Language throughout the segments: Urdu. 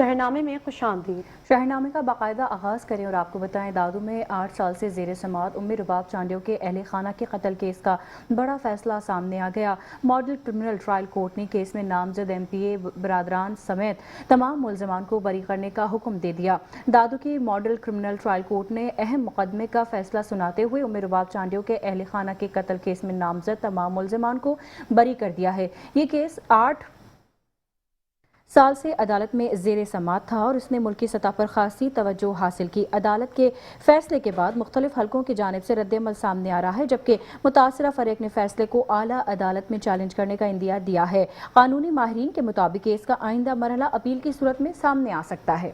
شہرنامے میں خوش آمدید۔ شہرنامے کا باقاعدہ آغاز کریں اور آپ کو بتائیں دادو میں 8 سال سے زیر سماعت ام رباب چانڈیو کے اہل خانہ کے قتل کیس کا بڑا فیصلہ سامنے آ گیا۔ ماڈل کرمنل ٹرائل کورٹ نے کیس میں نامزد ایم پی اے برادران سمیت تمام ملزمان کو بری کرنے کا حکم دے دیا۔ دادو کی ماڈل کرمنل ٹرائل کورٹ نے اہم مقدمے کا فیصلہ سناتے ہوئے ام رباب چانڈیو کے اہل خانہ کے قتل کیس میں نامزد تمام ملزمان کو بری کر دیا ہے۔ یہ کیس 8 سال سے عدالت میں زیر سماعت تھا اور اس نے ملکی سطح پر خاصی توجہ حاصل کی۔ عدالت کے فیصلے کے بعد مختلف حلقوں کی جانب سے رد عمل سامنے آ رہا ہے، جبکہ متاثرہ فریق نے فیصلے کو اعلیٰ عدالت میں چیلنج کرنے کا اندیہ دیا ہے۔ قانونی ماہرین کے مطابق کیس کا آئندہ مرحلہ اپیل کی صورت میں سامنے آ سکتا ہے۔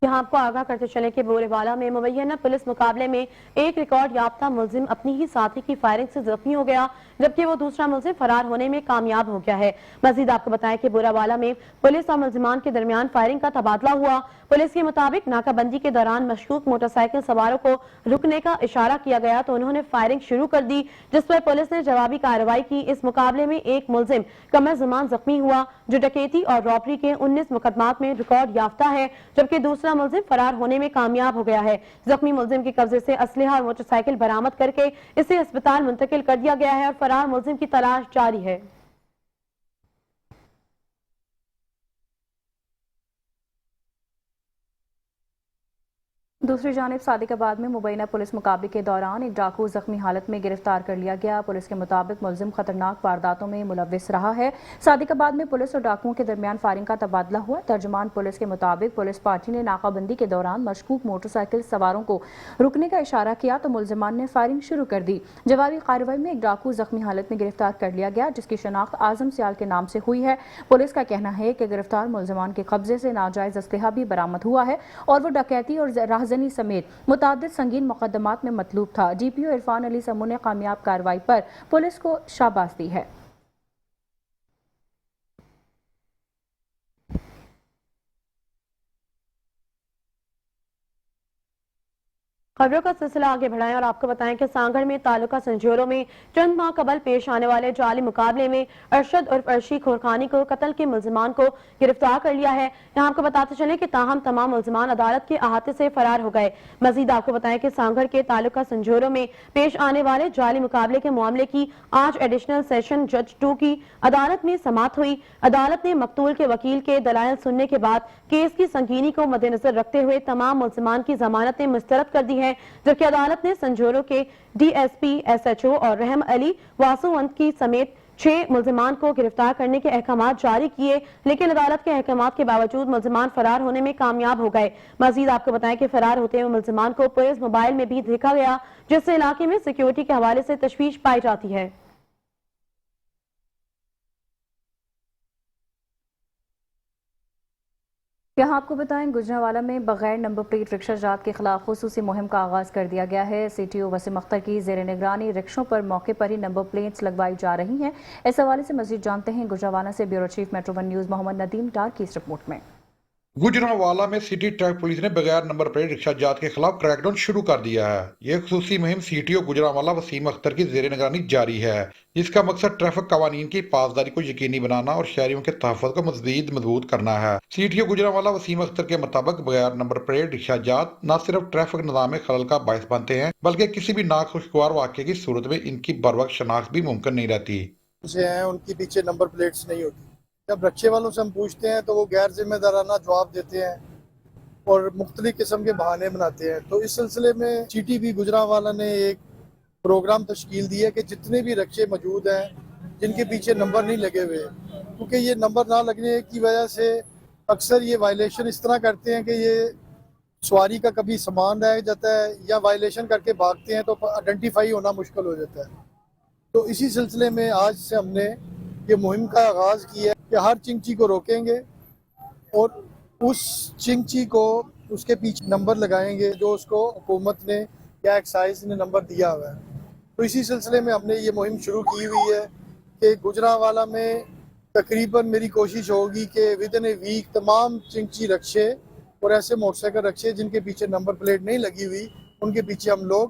یہاں آپ کو آگاہ کرتے چلیں کہ بورے والا میں مبینہ پولیس مقابلے میں ایک ریکارڈ یافتہ ملزم اپنی ہی ساتھی کی فائرنگ سے زخمی ہو گیا، جبکہ وہ دوسرا ملزم فرار ہونے میں کامیاب ہو گیا ہے۔ مزید آپ کو بتائیں کہ بورے والا میں پولیس اور ملزمان کے درمیان فائرنگ کا تبادلہ ہوا۔ پولیس کے مطابق ناکہ بندی کے دوران مشکوک موٹر سائیکل سواروں کو رکنے کا اشارہ کیا گیا تو انہوں نے فائرنگ شروع کر دی، جس پر پولیس نے جوابی کارروائی کی۔ اس مقابلے میں ایک ملزم قمر زمان زخمی ہوا، جو ڈکیتی اور رابری کے 19 مقدمات میں ریکارڈ یافتہ ہے، جبکہ دوسرا ملزم فرار ہونے میں کامیاب ہو گیا ہے۔ زخمی ملزم کے قبضے سے اسلحہ اور موٹر سائیکل برآمد کر کے اسے ہسپتال منتقل کر دیا گیا ہے اور فرار ملزم کی تلاش جاری ہے۔ دوسری جانب صادق آباد میں مبینہ پولیس مقابلے کے دوران ایک ڈاکو زخمی حالت میں گرفتار کر لیا گیا۔ پولیس کے مطابق ملزم خطرناک وارداتوں میں ملوث رہا ہے۔ صادق آباد میں پولیس اور ڈاکوؤں کے درمیان فائرنگ کا تبادلہ ہوا۔ ترجمان پولیس کے مطابق پولیس پارٹی نے ناکہ بندی کے دوران مشکوک موٹر سائیکل سواروں کو رکنے کا اشارہ کیا تو ملزمان نے فائرنگ شروع کر دی۔ جوابی کارروائی میں ایک ڈاکو زخمی حالت میں گرفتار کر لیا گیا، جس کی شناخت اعظم سیال کے نام سے ہوئی ہے۔ پولیس کا کہنا ہے کہ گرفتار ملزمان کے قبضے سے ناجائز اسلحہ بھی برآمد ہوا ہے اور وہ ڈکیتی اور راہزنی سمیت متعدد سنگین مقدمات میں مطلوب تھا۔ ڈی پی او عرفان علی سمو نے کامیاب کارروائی پر پولیس کو شاباش دی ہے۔ خبروں کا سلسلہ آگے بڑھائیں اور آپ کو بتائیں کہ سانگھڑ میں تعلقہ سنجوروں میں چند ماہ قبل پیش آنے والے جعلی مقابلے میں ارشد عرف ارشی کھورخانی کو قتل کے ملزمان کو گرفتار کر لیا ہے۔ یہاں آپ کو بتاتے چلیں کہ تاہم تمام ملزمان عدالت کے احاطے سے فرار ہو گئے۔ مزید آپ کو بتائیں کہ سانگھڑ کے تعلقہ سنجوروں میں پیش آنے والے جعلی مقابلے کے معاملے کی آج ایڈیشنل سیشن جج 2 کی عدالت میں سماعت ہوئی۔ عدالت نے مقتول کے وکیل کے دلائل سننے کے بعد کیس کی سنگینی کو مد نظر رکھتے ہوئے تمام ملزمان کی ضمانتیں مسترد کر دی ہیں، جبکہ عدالت نے سنجوروں کے D S P S H O اور رحم علی واسوونت کی سمیت 6 ملزمان کو گرفتار کرنے کے احکامات جاری کیے، لیکن عدالت کے احکامات کے باوجود ملزمان فرار ہونے میں کامیاب ہو گئے۔ مزید آپ کو بتائیں کہ فرار ہوتے ہوئے ملزمان کو پولیس موبائل میں بھی دیکھا گیا، جس سے علاقے میں سیکیورٹی کے حوالے سے تشویش پائی جاتی ہے۔ یہاں آپ کو بتائیں گجرانوالہ میں بغیر نمبر پلیٹ رکشہ جات کے خلاف خصوصی مہم کا آغاز کر دیا گیا ہے۔ C T O Waseem Akhtar کی زیر نگرانی رکشوں پر موقع پر ہی نمبر پلیٹس لگوائی جا رہی ہیں۔ اس حوالے سے مزید جانتے ہیں گجرانوالہ سے بیورو چیف میٹرو 1 نیوز محمد ندیم ڈار کی اس رپورٹ میں۔ گجرانوالہ میں سٹی ٹریفک پولیس نے بغیر نمبر پلیٹ رکشہ جات کے خلاف کریک ڈاؤن شروع کر دیا ہے۔ یہ خصوصی مہم C T O Gujranwala Waseem Akhtar کی زیر نگرانی جاری ہے، جس کا مقصد ٹریفک قوانین کی پاسداری کو یقینی بنانا اور شہریوں کے تحفظ کو مزید مضبوط کرنا ہے۔ C T O Gujranwala Waseem Akhtar کے مطابق بغیر نمبر پلیٹ رکشہ جات نہ صرف ٹریفک نظام میں خلل کا باعث بنتے ہیں، بلکہ کسی بھی ناخوشگوار واقعے کی صورت میں ان کی بروقت شناخت بھی ممکن نہیں رہتی۔ ان کی پیچھے نمبر پلیٹس نہیں ہوتی۔ جب رکشے والوں سے ہم پوچھتے ہیں تو وہ غیر ذمہ دارانہ جواب دیتے ہیں اور مختلف قسم کے بہانے بناتے ہیں۔ تو اس سلسلے میں سی ٹی پی گجرانوالہ نے ایک پروگرام تشکیل دی ہے کہ جتنے بھی رکشے موجود ہیں جن کے پیچھے نمبر نہیں لگے ہوئے، کیونکہ یہ نمبر نہ لگنے کی وجہ سے اکثر یہ وائلیشن اس طرح کرتے ہیں کہ یہ سواری کا کبھی سامان رہ جاتا ہے یا وائلیشن کر کے بھاگتے ہیں تو آئیڈینٹیفائی ہونا مشکل ہو جاتا ہے۔ تو اسی سلسلے میں آج سے ہم نے یہ مہم کا آغاز کیا ہے کہ ہر چنگچی کو روکیں گے اور اس چنگچی کو اس کے پیچھے نمبر لگائیں گے جو اس کو حکومت نے یا ایکسائز نے نمبر دیا ہوا ہے۔ تو اسی سلسلے میں ہم نے یہ مہم شروع کی ہوئی ہے کہ گجرانوالہ میں تقریباً میری کوشش ہوگی کہ ودن اے ویک تمام چنگچی رکشے اور ایسے موٹر سائیکل رکشے جن کے پیچھے نمبر پلیٹ نہیں لگی ہوئی ان کے پیچھے ہم لوگ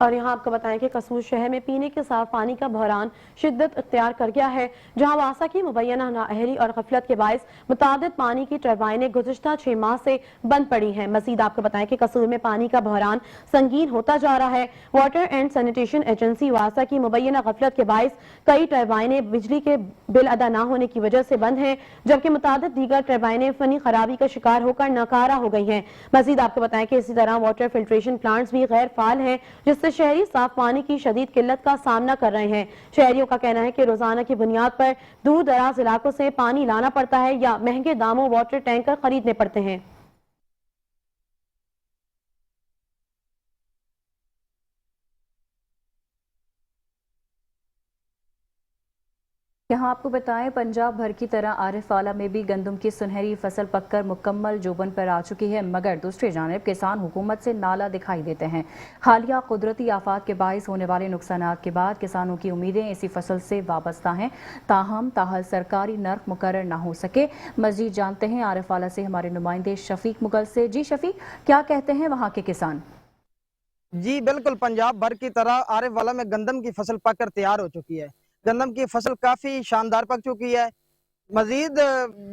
اور یہاں آپ کو بتائیں کہ قصور شہر میں پینے کے صاف پانی کا بحران شدت اختیار کر گیا ہے، جہاں واسا کی مبینہ نااہلی اور غفلت کے باعث متعدد پانی کی ٹربائنیں گزشتہ 6 ماہ سے بند پڑی ہیں۔ مزید آپ کو بتائیں کہ قصور میں پانی کا بحران سنگین ہوتا جا رہا ہے۔ واٹر اینڈ سینیٹیشن ایجنسی واسا کی مبینہ غفلت کے باعث کئی ٹربائنیں بجلی کے بل ادا نہ ہونے کی وجہ سے بند ہیں، جبکہ متعدد دیگر ٹربائنیں فنی خرابی کا شکار ہو کر ناکارہ ہو گئی ہیں۔ مزید آپ کو بتائیں کہ اسی طرح واٹر فلٹریشن پلانٹس بھی غیر فعال ہیں، جس سے شہری صاف پانی کی شدید قلت کا سامنا کر رہے ہیں۔ شہریوں کا کہنا ہے کہ روزانہ کی بنیاد پر دور دراز علاقوں سے پانی لانا پڑتا ہے یا مہنگے داموں واٹر ٹینکر خریدنے پڑتے ہیں۔ یہاں آپ کو بتائیں پنجاب بھر کی طرح عارف والا میں بھی گندم کی سنہری فصل پک کر مکمل جوبن پر آ چکی ہے، مگر دوسری جانب کسان حکومت سے نالا دکھائی دیتے ہیں۔ حالیہ قدرتی آفات کے باعث ہونے والے نقصانات کے بعد کسانوں کی امیدیں اسی فصل سے وابستہ ہیں، تاہم تاحال سرکاری نرخ مقرر نہ ہو سکے۔ مزید جانتے ہیں عارف والا سے ہمارے نمائندے شفیق مغل سے۔ جی شفیق، کیا کہتے ہیں وہاں کے کسان؟ جی بالکل، پنجاب بھر کی طرح عارف والا میں گندم کی فصل پک کر تیار ہو چکی ہے۔ گندم کی فصل کافی شاندار پک چکی ہے۔ مزید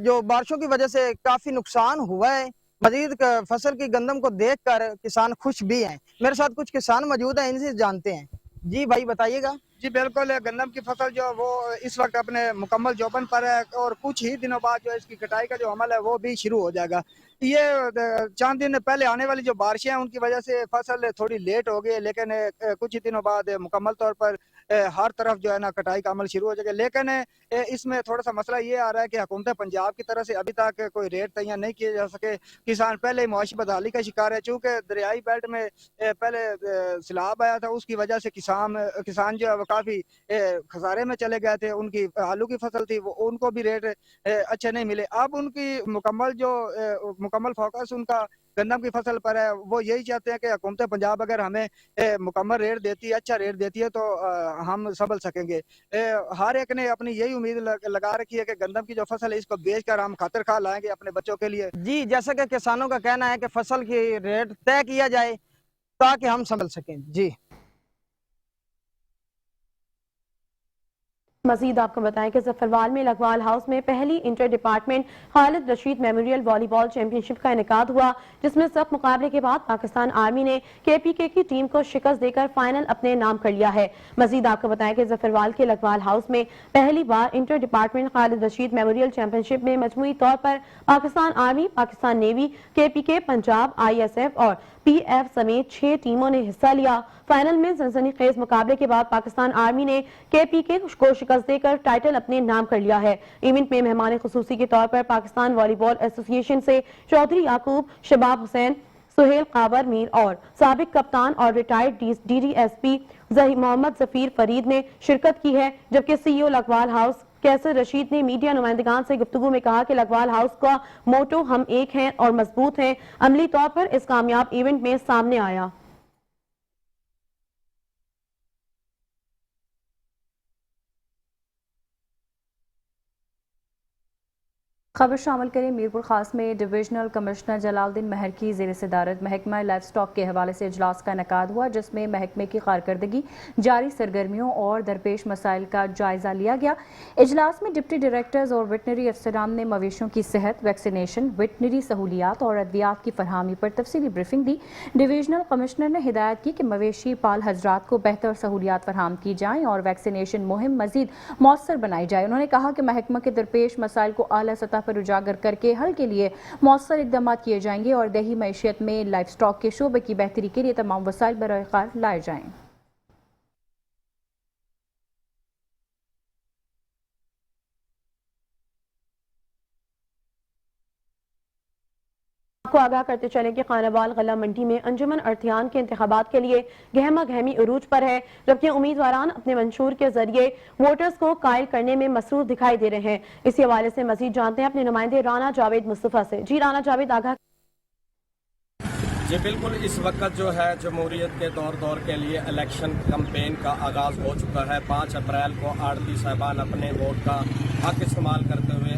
جو بارشوں کی وجہ سے کافی نقصان ہوا ہے، مزید فصل کی گندم کو دیکھ کر کسان خوش بھی ہیں۔ میرے ساتھ کچھ کسان موجود ہیں، ان سے جانتے ہیں۔ جی بھائی بتائیے گا۔ جی بالکل، گندم کی فصل جو وہ اس وقت اپنے مکمل جوبن پر ہے اور کچھ ہی دنوں بعد جو اس کی کٹائی کا جو عمل ہے وہ بھی شروع ہو جائے گا۔ یہ چند دن پہلے آنے والی جو بارشیں ہیں ان کی وجہ سے فصل تھوڑی لیٹ ہو گئی، لیکن کچھ ہی دنوں بعد مکمل طور پر ہر طرف جو ہے نا کٹائی کا عمل شروع ہو جائے گا۔ لیکن اس میں تھوڑا سا مسئلہ یہ آ رہا ہے کہ حکومت پنجاب کی طرف سے ابھی تک کوئی ریٹ تعین نہیں کیے جا سکے۔ کسان پہلے ہی معاشی بدحالی کا شکار ہے، چونکہ دریائی بیلٹ میں پہلے سیلاب آیا تھا، اس کی وجہ سے کسان جو ہے وہ کافی خسارے میں چلے گئے تھے۔ ان کی آلو کی فصل تھی، وہ ان کو بھی ریٹ اچھے نہیں ملے۔ اب ان کی مکمل فوکس ان کا گندم کی فصل پر ہے۔ وہ یہی چاہتے ہیں کہ حکومت پنجاب اگر ہمیں مکمل ریٹ دیتی ہے، اچھا ریٹ دیتی ہے، تو ہم سنبھل سکیں گے۔ ہر ایک نے اپنی یہی امید لگا رکھی ہے کہ گندم کی جو فصل ہے اس کو بیچ کر ہم خاطر خواہ لائیں گے اپنے بچوں کے لیے۔ جی جیسا کہ کسانوں کا کہنا ہے کہ فصل کی ریٹ طے کیا جائے تاکہ ہم سنبھل سکیں۔ جی مزید آپ کو بتائیں کہ ظفروال میں لکھوال ہاؤس میں پہلی inter department Khalid Rashid memorial والی بال چیمپئن شپ کا انعقاد ہوا، جس میں سخت مقابلے کے بعد پاکستان آرمی نے KPK کی ٹیم کو شکست دے کر فائنل اپنے نام کر لیا ہے۔ مزید آپ کو بتائیں کہ ظفروال کے لکھوال ہاؤس میں پہلی بار inter department Khalid Rashid memorial championship میں مجموعی طور پر Pakistan army, Pakistan navy, KPK، Punjab ISF اور PF سمیت 6 ٹیموں نے حصہ لیا۔ فائنل میں سنسنی خیز مقابلے کے بعد پاکستان آرمی نے KPK کو شکست دے کر ٹائٹل اپنے نام کر لیا ہے۔ ایونٹ میں مہمان خصوصی کے طور پر پاکستان والی بال ایسوسی ایشن سے چودھری یعقوب، شباب حسین، سہیل قابر میر اور سابق کپتان اور ریٹائرڈ DDSP محمد ظفیر فرید نے شرکت کی ہے، جبکہ CEO لکھوال ہاؤس کیسر رشید نے میڈیا نمائندگان سے گفتگو میں کہا کہ لکھوال ہاؤس کا موٹو ہم ایک ہیں اور مضبوط ہیں عملی طور پر اس کامیاب ایونٹ میں سامنے آیا۔ خبر شامل کریں میرپور خاص میں ڈویژنل کمشنر جلال الدین مہر کی زیر صدارت محکمہ لائف سٹاک کے حوالے سے اجلاس کا انعقاد ہوا، جس میں محکمے کی کارکردگی، جاری سرگرمیوں اور درپیش مسائل کا جائزہ لیا گیا۔ اجلاس میں ڈپٹی ڈائریکٹرز اور ویٹنری افسران نے مویشیوں کی صحت، ویکسینیشن، ویٹنری سہولیات اور ادویات کی فراہمی پر تفصیلی بریفنگ دی۔ ڈویژنل کمشنر نے ہدایت کی کہ مویشی پال حضرات کو بہتر سہولیات فراہم کی جائیں اور ویکسینیشن مہم مزید مؤثر بنائی جائے۔ انہوں نے کہا کہ محکمہ کے درپیش مسائل کو اعلیٰ سطح پر اجاگر کر کے حل کے لیے مؤثر اقدامات کیے جائیں گے اور دیہی معیشت میں لائف سٹاک کے شعبے کی بہتری کے لیے تمام وسائل برائے کار لائے جائیں۔ آپ کو آگاہ کرتے چلیں کہ خانوال غلہ منڈی میں انجمن ارتھیان کے انتخابات کے لیے گہما گہمی عروج پر ہے، جبکہ امیدواران اپنے منشور کے ذریعے ووٹرز کو قائل کرنے میں مصروف دکھائی دے رہے ہیں۔ اسی حوالے سے مزید جانتے ہیں اپنے نمائندے رانا جاوید مصطفیٰ سے۔ جی رانا جاوید، آگاہ۔ جی بالکل، اس وقت جو ہے جمہوریت کے دور کے لیے الیکشن کمپین کا آغاز ہو چکا ہے۔ 5 اپریل کو آڑتی صاحبان اپنے ووٹ کا حق استعمال کرتے ہوئے